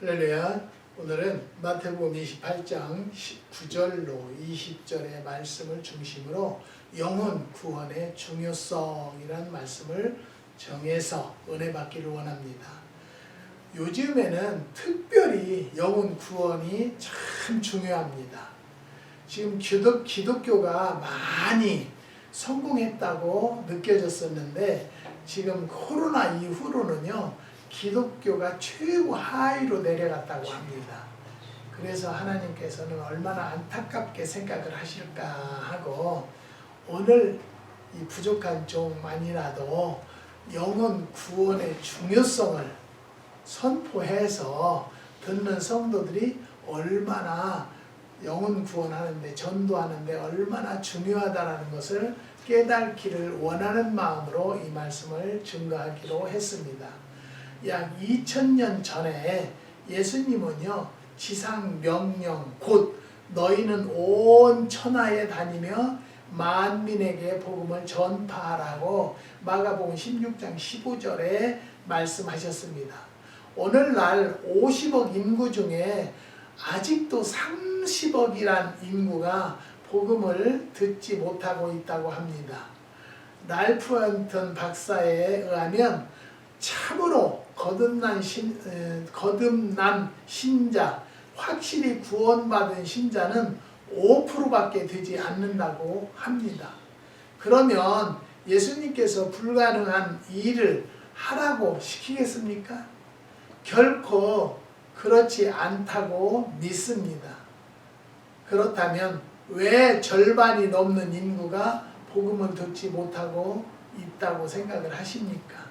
할렐루야. 오늘은 마태복음 28장 19절로 20절의 말씀을 중심으로 영혼 구원의 중요성이라는 말씀을 정해서 은혜 받기를 원합니다. 요즘에는 특별히 영혼 구원이 참 중요합니다. 지금 기독교가 많이 성공했다고 느껴졌었는데 지금 코로나 이후로는요, 기독교가 최고 하위로 내려갔다고 합니다. 그래서 하나님께서는 얼마나 안타깝게 생각을 하실까 하고 오늘 이 부족한 종만이라도 영혼 구원의 중요성을 선포해서 듣는 성도들이 얼마나 영혼 구원하는데 전도하는데 얼마나 중요하다는 것을 깨닫기를 원하는 마음으로 이 말씀을 증거하기로 했습니다. 약 2000년 전에 예수님은요, 지상 명령 곧 너희는 온 천하에 다니며 만민에게 복음을 전파하라고 마가복음 16장 15절에 말씀하셨습니다. 오늘날 50억 인구 중에 아직도 30억이란 인구가 복음을 듣지 못하고 있다고 합니다. 랄프 헌튼 박사에 의하면 참으로 거듭난 신자, 확실히 구원받은 신자는 5%밖에 되지 않는다고 합니다. 그러면 예수님께서 불가능한 일을 하라고 시키겠습니까? 결코 그렇지 않다고 믿습니다. 그렇다면 왜 절반이 넘는 인구가 복음을 듣지 못하고 있다고 생각을 하십니까?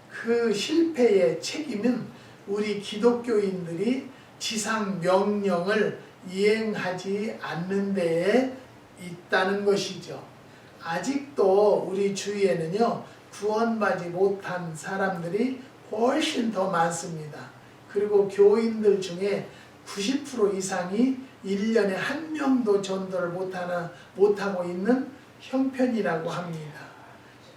그 실패의 책임은 우리 기독교인들이 지상 명령을 이행하지 않는 데에 있다는 것이죠. 아직도 우리 주위에는요, 구원받지 못한 사람들이 훨씬 더 많습니다. 그리고 교인들 중에 90% 이상이 1년에 한 명도 전도를 못하고 있는 형편이라고 합니다.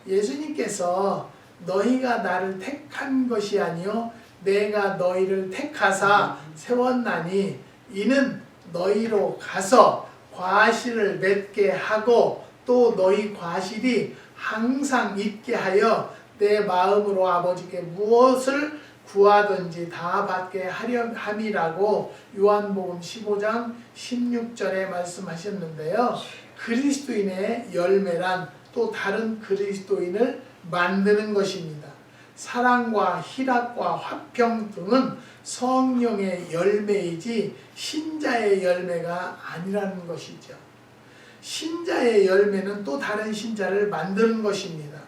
예수님께서 너희가 나를 택한 것이 아니요 내가 너희를 택하사 세웠나니 이는 너희로 가서 과실을 맺게 하고 또 너희 과실이 항상 있게 하여 내 마음으로 아버지께 무엇을 구하든지 다 받게 하려 함이라고 요한복음 15장 16절에 말씀하셨는데요. 그리스도인의 열매란 또 다른 그리스도인을 만드는 것입니다. 사랑과 희락과 화평 등은 성령의 열매이지 신자의 열매가 아니라는 것이죠. 신자의 열매는 또 다른 신자를 만드는 것입니다.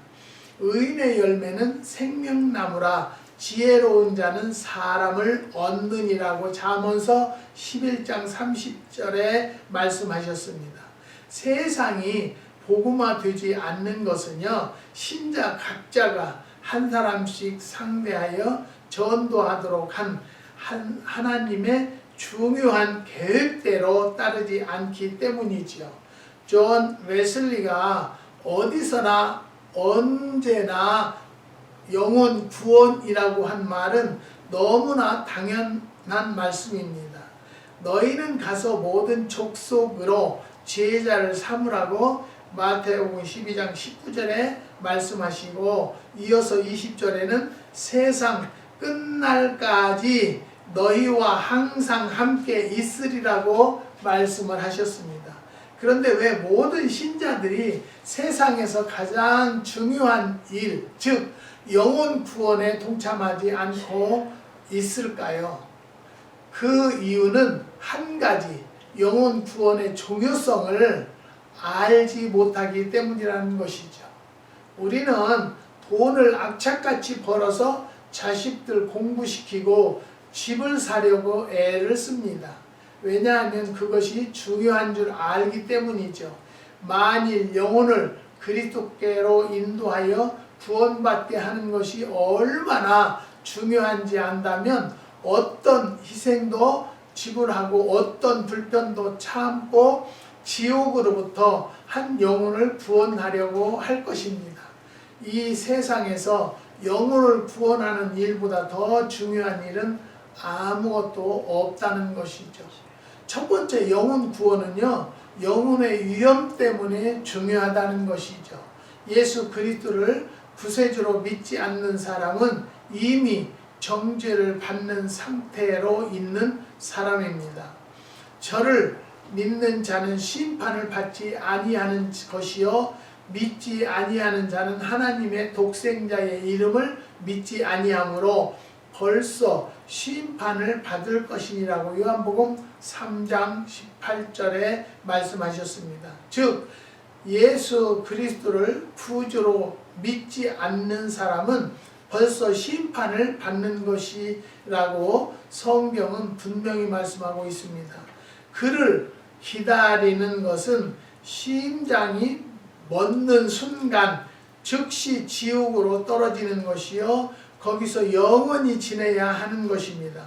의인의 열매는 생명나무라 지혜로운 자는 사람을 얻느니라고 잠언서 11장 30절에 말씀하셨습니다. 세상이 복음화되지 않는 것은요, 신자 각자가 한 사람씩 상대하여 전도하도록 한 하나님의 중요한 계획대로 따르지 않기 때문이지요. 존 웨슬리가 어디서나 언제나 영혼 구원이라고 한 말은 너무나 당연한 말씀입니다. 너희는 가서 모든 족속으로 제자를 삼으라고 마태복음 12장 19절에 말씀하시고 이어서 20절에는 세상 끝날까지 너희와 항상 함께 있으리라고 말씀을 하셨습니다. 그런데 왜 모든 신자들이 세상에서 가장 중요한 일, 즉 영혼 구원에 동참하지 않고 있을까요? 그 이유는 한 가지, 영혼 구원의 중요성을 알지 못하기 때문이라는 것이죠. 우리는 돈을 악착같이 벌어서 자식들 공부시키고 집을 사려고 애를 씁니다. 왜냐하면 그것이 중요한 줄 알기 때문이죠. 만일 영혼을 그리스도께로 인도하여 구원받게 하는 것이 얼마나 중요한지 안다면 어떤 희생도 지불하고 어떤 불편도 참고 지옥으로부터 한 영혼을 구원하려고 할 것입니다. 이 세상에서 영혼을 구원하는 일보다 더 중요한 일은 아무것도 없다는 것이죠. 첫 번째 영혼 구원은요, 영혼의 위험 때문에 중요하다는 것이죠. 예수 그리스도를 구세주로 믿지 않는 사람은 이미 정죄를 받는 상태로 있는 사람입니다. 저를 믿는 자는 심판을 받지 아니하는 것이요 믿지 아니하는 자는 하나님의 독생자의 이름을 믿지 아니하므로 벌써 심판을 받을 것이니라고 요한복음 3장 18절에 말씀하셨습니다. 즉 예수 그리스도를 구주로 믿지 않는 사람은 벌써 심판을 받는 것이라고 성경은 분명히 말씀하고 있습니다. 그를 기다리는 것은 심장이 멎는 순간 즉시 지옥으로 떨어지는 것이요 거기서 영원히 지내야 하는 것입니다.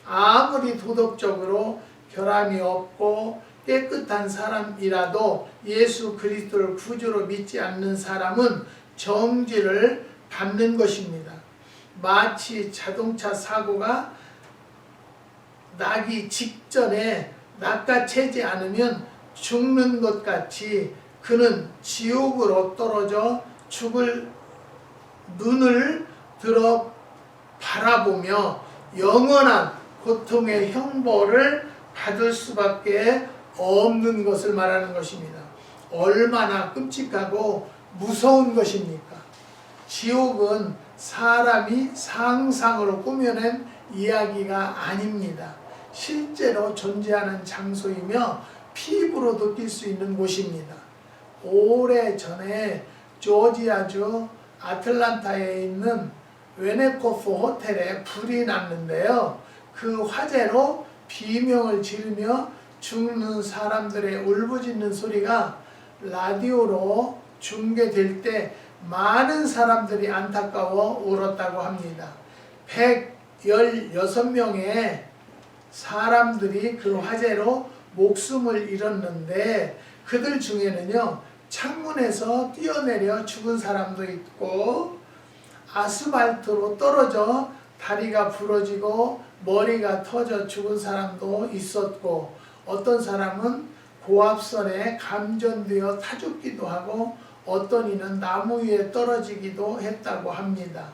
아무리 도덕적으로 결함이 없고 깨끗한 사람이라도 예수 그리스도를 구주로 믿지 않는 사람은 정죄를 받는 것입니다. 마치 자동차 사고가 나기 직전에 낚아채지 않으면 죽는 것 같이 그는 지옥으로 떨어져 죽을 눈을 들어 바라보며 영원한 고통의 형벌을 받을 수밖에 없는 것을 말하는 것입니다. 얼마나 끔찍하고 무서운 것입니까? 지옥은 사람이 상상으로 꾸며낸 이야기가 아닙니다. 실제로 존재하는 장소이며 피부로 느낄 수 있는 곳입니다. 오래전에 조지아주 아틀란타에 있는 웨네코프 호텔에 불이 났는데요. 그 화재로 비명을 지르며 죽는 사람들의 울부짖는 소리가 라디오로 중계될 때 많은 사람들이 안타까워 울었다고 합니다. 116명의 사람들이 그 화재로 목숨을 잃었는데 그들 중에는요 창문에서 뛰어내려 죽은 사람도 있고 아스팔트로 떨어져 다리가 부러지고 머리가 터져 죽은 사람도 있었고 어떤 사람은 고압선에 감전되어 타 죽기도 하고 어떤 이는 나무 위에 떨어지기도 했다고 합니다.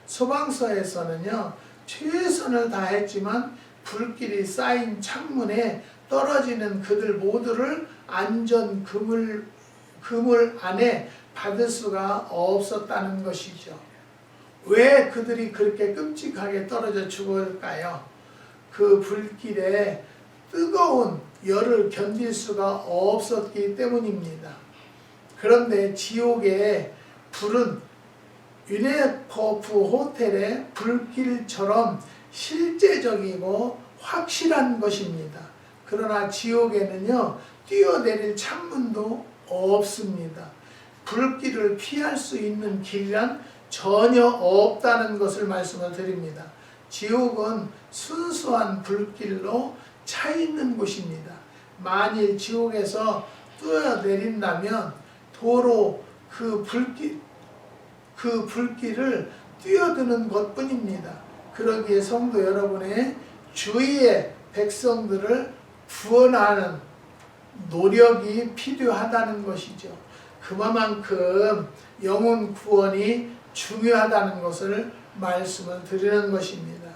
소방서에서는요 최선을 다했지만 불길이 쌓인 창문에 떨어지는 그들 모두를 안전 그물 안에 받을 수가 없었다는 것이죠. 왜 그들이 그렇게 끔찍하게 떨어져 죽을까요? 그 불길에 뜨거운 열을 견딜 수가 없었기 때문입니다. 그런데 지옥의 불은 위네코프 호텔의 불길처럼 실제적이고 확실한 것입니다. 그러나 지옥에는요 뛰어내릴 창문도 없습니다. 불길을 피할 수 있는 길이란 전혀 없다는 것을 말씀을 드립니다. 지옥은 순수한 불길로 차 있는 곳입니다. 만일 지옥에서 뛰어내린다면 도로 그 불길을 뛰어드는 것뿐입니다. 그러기에 성도 여러분의 주위의 백성들을 구원하는 노력이 필요하다는 것이죠. 그만큼 영혼 구원이 중요하다는 것을 말씀을 드리는 것입니다.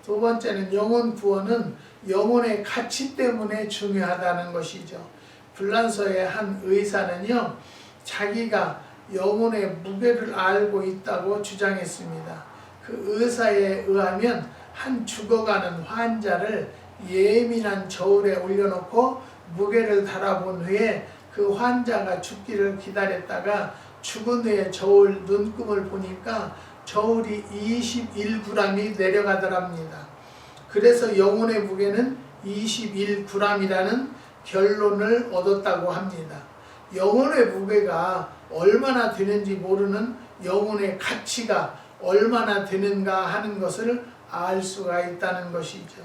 두 번째는 영혼 구원은 영혼의 가치 때문에 중요하다는 것이죠. 불란서의 한 의사는요 자기가 영혼의 무게를 알고 있다고 주장했습니다. 그 의사에 의하면 한 죽어가는 환자를 예민한 저울에 올려놓고 무게를 달아본 후에 그 환자가 죽기를 기다렸다가 죽은 후에 저울 눈금을 보니까 저울이 21g이 내려가더랍니다. 그래서 영혼의 무게는 21g이라는 결론을 얻었다고 합니다. 영혼의 무게가 얼마나 되는지 모르는 영혼의 가치가 얼마나 되는가 하는 것을 알 수가 있다는 것이죠.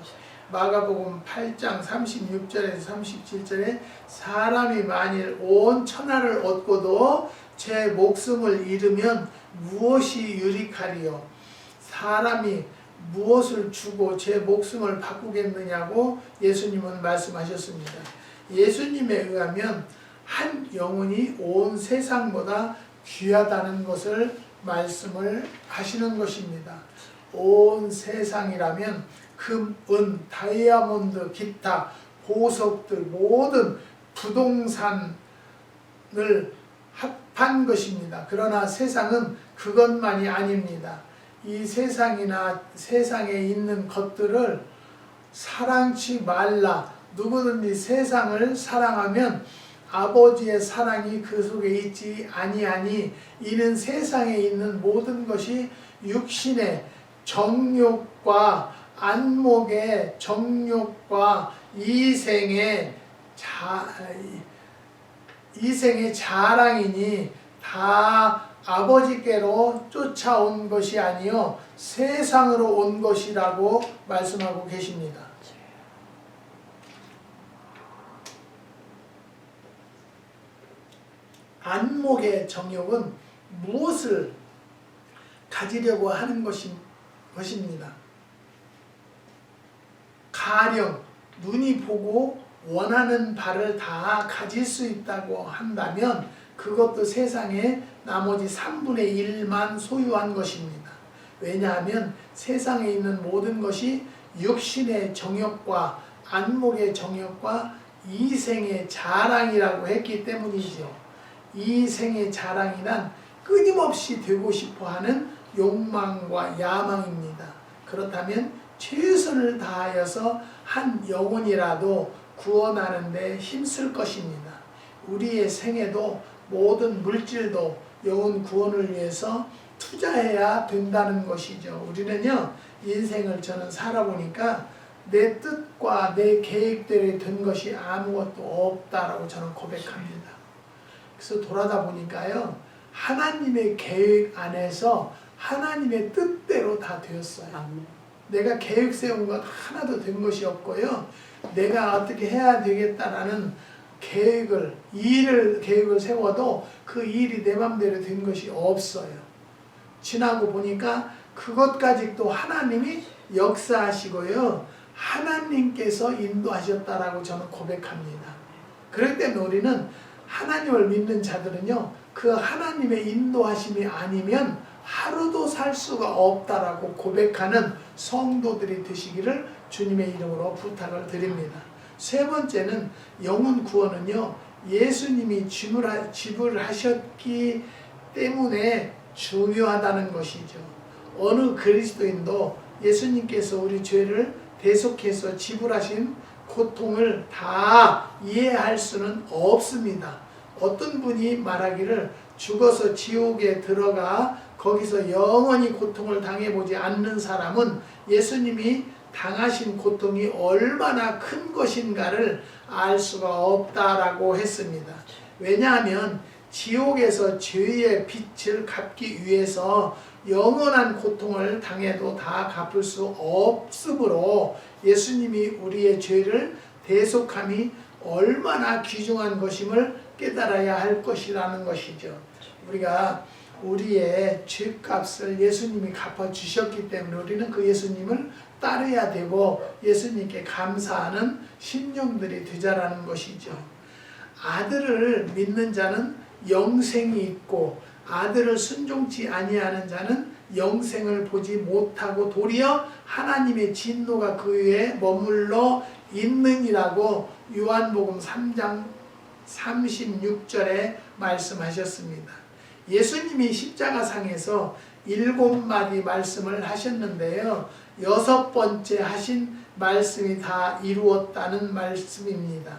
마가복음 8장 36절에서 37절에 사람이 만일 온 천하를 얻고도 제 목숨을 잃으면 무엇이 유익하리요? 사람이 무엇을 주고 제 목숨을 바꾸겠느냐고 예수님은 말씀하셨습니다. 예수님에 의하면 한 영혼이 온 세상보다 귀하다는 것을 말씀을 하시는 것입니다. 온 세상이라면 금, 은, 다이아몬드, 기타, 보석들 모든 부동산을 합한 것입니다. 그러나 세상은 그것만이 아닙니다. 이 세상이나 세상에 있는 것들을 사랑치 말라. 누구든지 세상을 사랑하면 아버지의 사랑이 그 속에 있지 아니하니 이는 세상에 있는 모든 것이 육신의 정욕과 안목의 정욕과 이생의 자랑이니 다 아버지께로 쫓아온 것이 아니요 세상으로 온 것이라고 말씀하고 계십니다. 안목의 정욕은 무엇을 가지려고 하는 것입니다. 가령 눈이 보고 원하는 바를 다 가질 수 있다고 한다면 그것도 세상의 나머지 3분의 1만 소유한 것입니다. 왜냐하면 세상에 있는 모든 것이 육신의 정욕과 안목의 정욕과 이생의 자랑이라고 했기 때문이죠. 이생의 자랑이란 끊임없이 되고 싶어하는 욕망과 야망입니다. 그렇다면 최선을 다하여서 한 영혼이라도 구원하는 데 힘쓸 것입니다. 우리의 생애도 모든 물질도 영혼 구원을 위해서 투자해야 된다는 것이죠. 우리는요 인생을 저는 살아보니까 내 뜻과 내 계획대로 된 것이 아무것도 없다라고 저는 고백합니다. 그래서 돌아다 보니까요 하나님의 계획 안에서 하나님의 뜻대로 다 되었어요. 내가 계획 세운 것 하나도 된 것이 없고요. 내가 어떻게 해야 되겠다라는 계획을 세워도 그 일이 내 맘대로 된 것이 없어요. 지나고 보니까 그것까지 또 하나님이 역사하시고요. 하나님께서 인도하셨다라고 저는 고백합니다. 그렇기 때문에 우리는 하나님을 믿는 자들은요. 그 하나님의 인도하심이 아니면 하루도 살 수가 없다라고 고백하는 성도들이 되시기를 주님의 이름으로 부탁을 드립니다. 세 번째는 영혼 구원은요. 예수님이 지불하셨기 때문에 중요하다는 것이죠. 어느 그리스도인도 예수님께서 우리 죄를 대속해서 지불하신 고통을 다 이해할 수는 없습니다. 어떤 분이 말하기를 죽어서 지옥에 들어가 거기서 영원히 고통을 당해보지 않는 사람은 예수님이 당하신 고통이 얼마나 큰 것인가를 알 수가 없다라고 했습니다. 왜냐하면 지옥에서 죄의 빚을 갚기 위해서 영원한 고통을 당해도 다 갚을 수 없으므로 예수님이 우리의 죄를 대속함이 얼마나 귀중한 것임을 깨달아야 할 것이라는 것이죠. 우리가 우리의 죄값을 예수님이 갚아주셨기 때문에 우리는 그 예수님을 따르야 되고 예수님께 감사하는 심령들이 되자라는 것이죠. 아들을 믿는 자는 영생이 있고 아들을 순종치 아니하는 자는 영생을 보지 못하고 도리어 하나님의 진노가 그 위에 머물러 있느니라고 요한복음 3장 36절에 말씀하셨습니다. 예수님이 십자가상에서 7마디 말씀을 하셨는데요. 6번째 하신 말씀이 다 이루었다는 말씀입니다.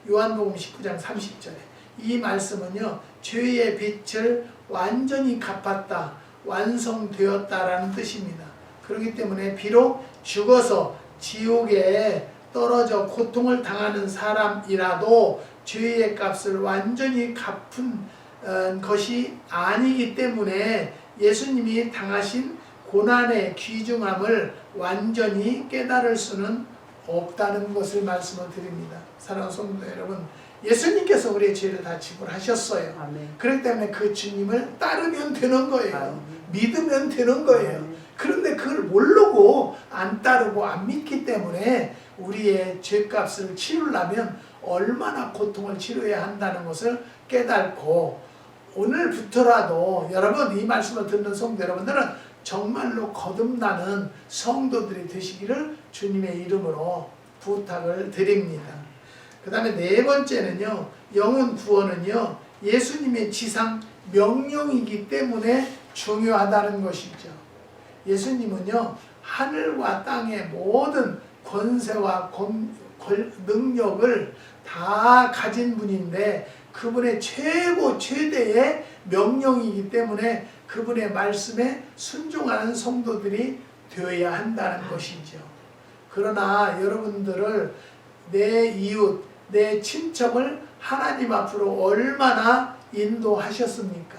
요한복음 19장 30절에 이 말씀은요. 죄의 빚을 완전히 갚았다, 완성되었다라는 뜻입니다. 그렇기 때문에 비록 죽어서 지옥에 떨어져 고통을 당하는 사람이라도 죄의 값을 완전히 갚은 것이 아니기 때문에 예수님이 당하신 고난의 귀중함을 완전히 깨달을 수는 없다는 것을 말씀을 드립니다. 사랑하는 성도 여러분, 예수님께서 우리의 죄를 다 지불하셨어요. 그렇기 때문에 그 주님을 따르면 되는 거예요. 믿으면 되는 거예요. 그런데 그걸 모르고 안 따르고 안 믿기 때문에 우리의 죄값을 치르려면 얼마나 고통을 치러야 한다는 것을 깨닫고, 오늘부터라도 여러분, 이 말씀을 듣는 성도 여러분들은 정말로 거듭나는 성도들이 되시기를 주님의 이름으로 부탁을 드립니다. 그 다음에 네 번째는요, 영혼 구원은요, 예수님의 지상 명령이기 때문에 중요하다는 것이죠. 예수님은요, 하늘과 땅의 모든 권세와 능력을 다 가진 분인데, 그분의 최대의 명령이기 때문에 그분의 말씀에 순종하는 성도들이 되어야 한다는 것이죠. 그러나 여러분들을, 내 이웃, 내 친척을 하나님 앞으로 얼마나 인도하셨습니까?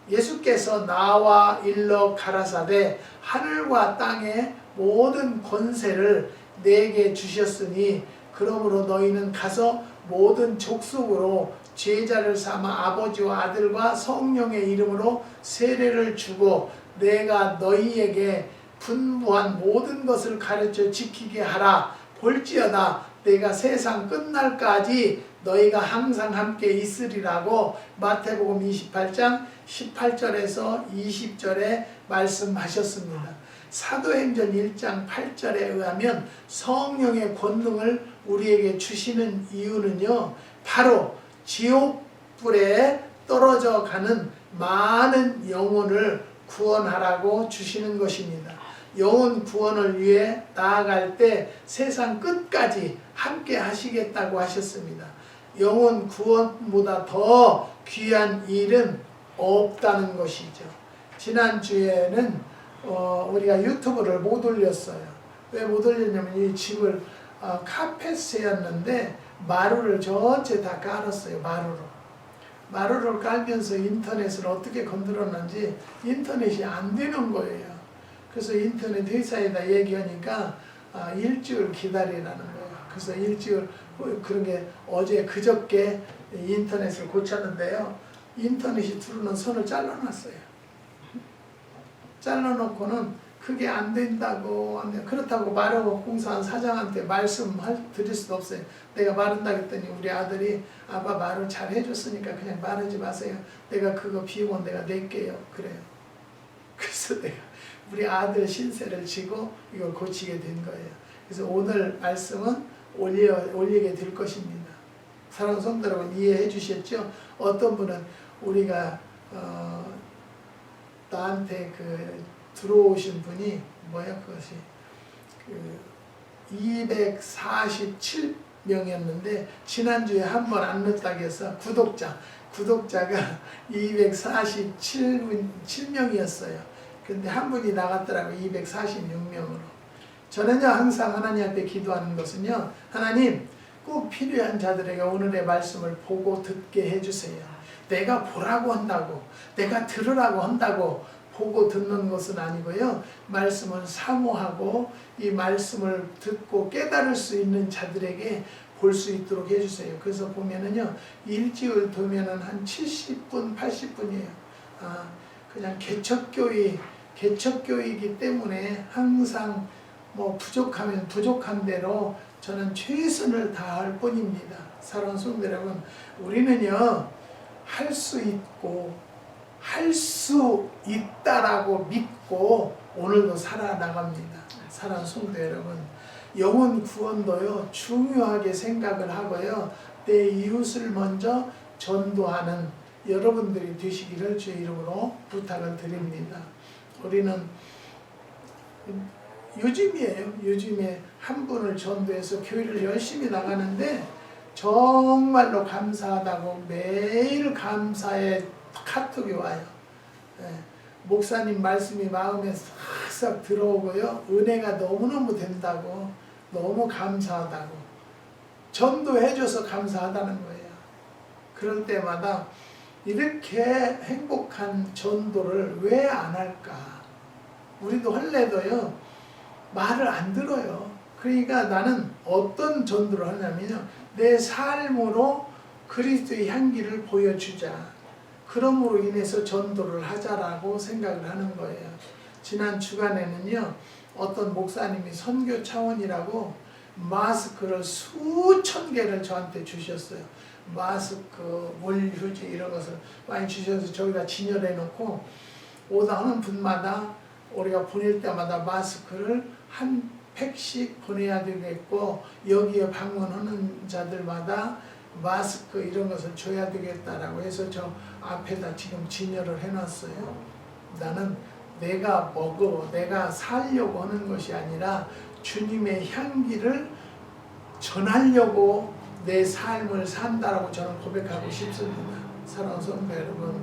예수께서 나와 일러 가라사대 하늘과 땅의 모든 권세를 내게 주셨으니 그러므로 너희는 가서 모든 족속으로 제자를 삼아 아버지와 아들과 성령의 이름으로 세례를 주고 내가 너희에게 분부한 모든 것을 가르쳐 지키게 하라. 볼지어다 내가 세상 끝날까지 너희가 항상 함께 있으리라고 마태복음 28장 18절에서 20절에 말씀하셨습니다. 사도행전 1장 8절에 의하면 성령의 권능을 우리에게 주시는 이유는요, 바로 지옥불에 떨어져 가는 많은 영혼을 구원하라고 주시는 것입니다. 영혼 구원을 위해 나아갈 때 세상 끝까지 함께 하시겠다고 하셨습니다. 영혼 구원보다 더 귀한 일은 없다는 것이죠. 지난주에는 우리가 유튜브를 못 올렸어요. 왜 못 올렸냐면 이 집을 카펫이었는데 마루를 전체 다 깔았어요. 마루를 깔면서 인터넷을 어떻게 건드렸는지 인터넷이 안 되는 거예요. 그래서 인터넷 회사에다 얘기하니까 일주일 기다리라는 거예요. 그래서 일주일, 그런 게 어제 그저께 인터넷을 고쳤는데요, 인터넷이 들어오는 선을 잘라놨어요. 잘라놓고는 그게 안 된다고, 그렇다고 마루 공사한 사장한테 드릴 수도 없어요. 내가 마른다 그랬더니 우리 아들이 아빠 마루 잘 해줬으니까 그냥 마르지 마세요. 내가 그거 비용은 내가 낼게요. 그래요. 그래서 내가 우리 아들 신세를 지고 이걸 고치게 된 거예요. 그래서 오늘 말씀은 올리게 될 것입니다. 사랑하는 성도 여러분, 이해해 주셨죠? 어떤 분은 우리가 나한테 들어오신 분이 그것이 247명이었는데 지난주에 한 번 안 넣었다고 해서 구독자가 247명이었어요. 근데 한 분이 나갔더라고요. 246명으로. 저는요, 항상 하나님 앞에 기도하는 것은요, 하나님, 꼭 필요한 자들에게 오늘의 말씀을 보고 듣게 해주세요. 내가 보라고 한다고, 내가 들으라고 한다고 보고 듣는 것은 아니고요, 말씀을 사모하고 이 말씀을 듣고 깨달을 수 있는 자들에게 볼 수 있도록 해주세요. 그래서 보면은요, 일주일 두면은 한 70분, 80분이에요. 그냥 개척교회이기 때문에 항상 부족하면 부족한 대로 저는 최선을 다할 뿐입니다. 사랑하는 성도 여러분, 우리는요, 할 수 있고 할 수 있다라고 믿고 오늘도 살아나갑니다. 사랑하는 성도 여러분, 영혼 구원도요, 중요하게 생각을 하고요, 내 이웃을 먼저 전도하는 여러분들이 되시기를 주의 이름으로 부탁을 드립니다. 우리는 요즘에 한 분을 전도해서 교회를 열심히 나가는데 정말로 감사하다고 매일 감사의 카톡이 와요. 목사님 말씀이 마음에 싹싹 들어오고요, 은혜가 너무너무 된다고, 너무 감사하다고, 전도해줘서 감사하다는 거예요. 그럴 때마다 이렇게 행복한 전도를 왜 안 할까? 우리도 할래도요, 말을 안 들어요. 그러니까 나는 어떤 전도를 하냐면요, 내 삶으로 그리스도의 향기를 보여주자. 그러므로 인해서 전도를 하자라고 생각을 하는 거예요. 지난 주간에는요 어떤 목사님이 선교 차원이라고 마스크를 수천 개를 저한테 주셨어요. 마스크, 물휴지 이런 것을 많이 주셔서 저기다 진열해 놓고 오다 하는 분마다 우리가 보낼 때마다 마스크를 한 팩씩 보내야 되겠고 여기에 방문하는 자들마다 마스크 이런 것을 줘야 되겠다라고 해서 저 앞에다 지금 진열을 해놨어요. 나는 내가 먹어, 내가 살려고 하는 것이 아니라 주님의 향기를 전하려고 내 삶을 산다라고 저는 고백하고 싶습니다. 사랑하는 성도 여러분,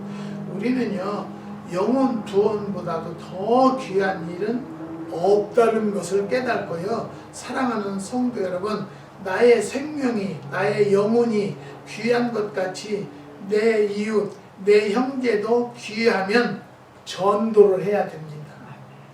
우리는요 영혼 구원보다도 더 귀한 일은 없다는 것을 깨닫고요. 사랑하는 성도 여러분, 나의 생명이, 나의 영혼이 귀한 것 같이 내 이웃, 내 형제도 귀하면 전도를 해야 됩니다.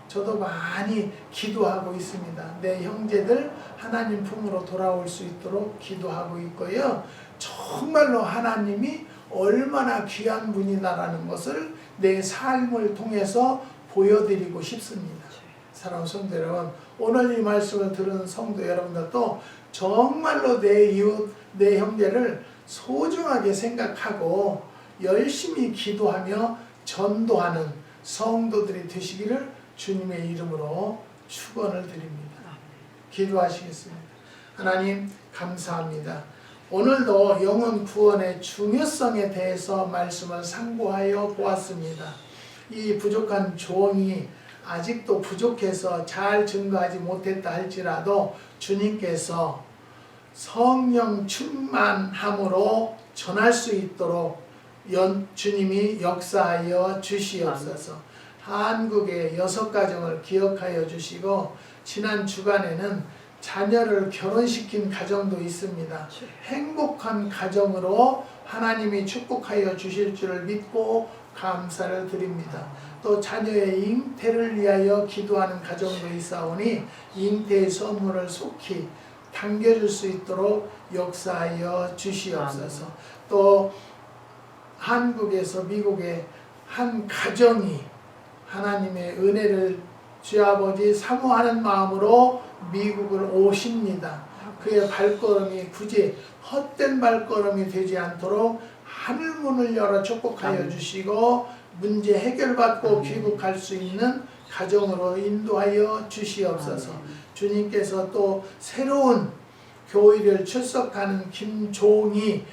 저도 많이 기도하고 있습니다. 내 형제들 하나님 품으로 돌아올 수 있도록 기도하고 있고요. 정말로 하나님이 얼마나 귀한 분이다라는 것을 내 삶을 통해서 보여드리고 싶습니다. 사랑하는 성도 여러분, 오늘 이 말씀을 들은 성도 여러분들도 정말로 내 이웃, 내 형제를 소중하게 생각하고 열심히 기도하며 전도하는 성도들이 되시기를 주님의 이름으로 축원을 드립니다. 기도하시겠습니다. 하나님 감사합니다. 오늘도 영혼 구원의 중요성에 대해서 말씀을 상고하여 보았습니다. 이 부족한 종이 아직도 부족해서 잘 증거하지 못했다 할지라도 주님께서 성령 충만함으로 전할 수 있도록 주님이 역사하여 주시옵소서. 한국의 6가정을 기억하여 주시고 지난 주간에는 자녀를 결혼시킨 가정도 있습니다. 행복한 가정으로 하나님이 축복하여 주실 줄을 믿고 감사를 드립니다. 또 자녀의 잉태를 위하여 기도하는 가정도 있사오니 잉태의 선물을 속히 당겨줄 수 있도록 역사하여 주시옵소서. 또 한국에서 미국의 한 가정이 하나님의 은혜를 주아버지 사모하는 마음으로 미국을 오십니다. 그의 발걸음이 굳이 헛된 발걸음이 되지 않도록 하늘문을 열어 축복하여 주시고 문제 해결받고 귀국할 수 있는 가정으로 인도하여 주시옵소서. 주님께서 또 새로운 교회를 출석하는 김종이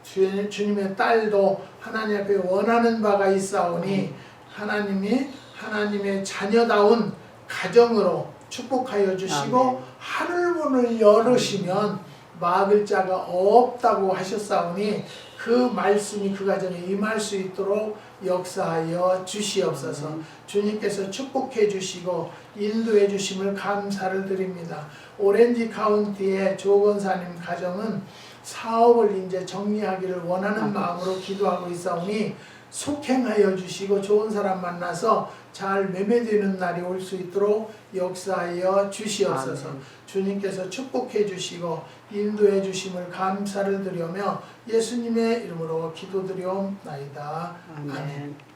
주님의 딸도 하나님 앞에 원하는 바가 있사오니 하나님의 자녀다운 가정으로 축복하여 주시고 하늘문을 열으시면 막을 자가 없다고 하셨사오니 그 말씀이 그 가정에 임할 수 있도록 역사하여 주시옵소서. 주님께서 축복해 주시고 인도해 주심을 감사를 드립니다. 오렌지 카운티의 조건사님 가정은 사업을 이제 정리하기를 원하는 마음으로 기도하고 있사오니 속행하여 주시고 좋은 사람 만나서 잘 매매되는 날이 올 수 있도록 역사하여 주시옵소서. 주님께서 축복해 주시고 인도해 주심을 감사를 드리며 예수님의 이름으로 기도드리옵나이다. 아멘.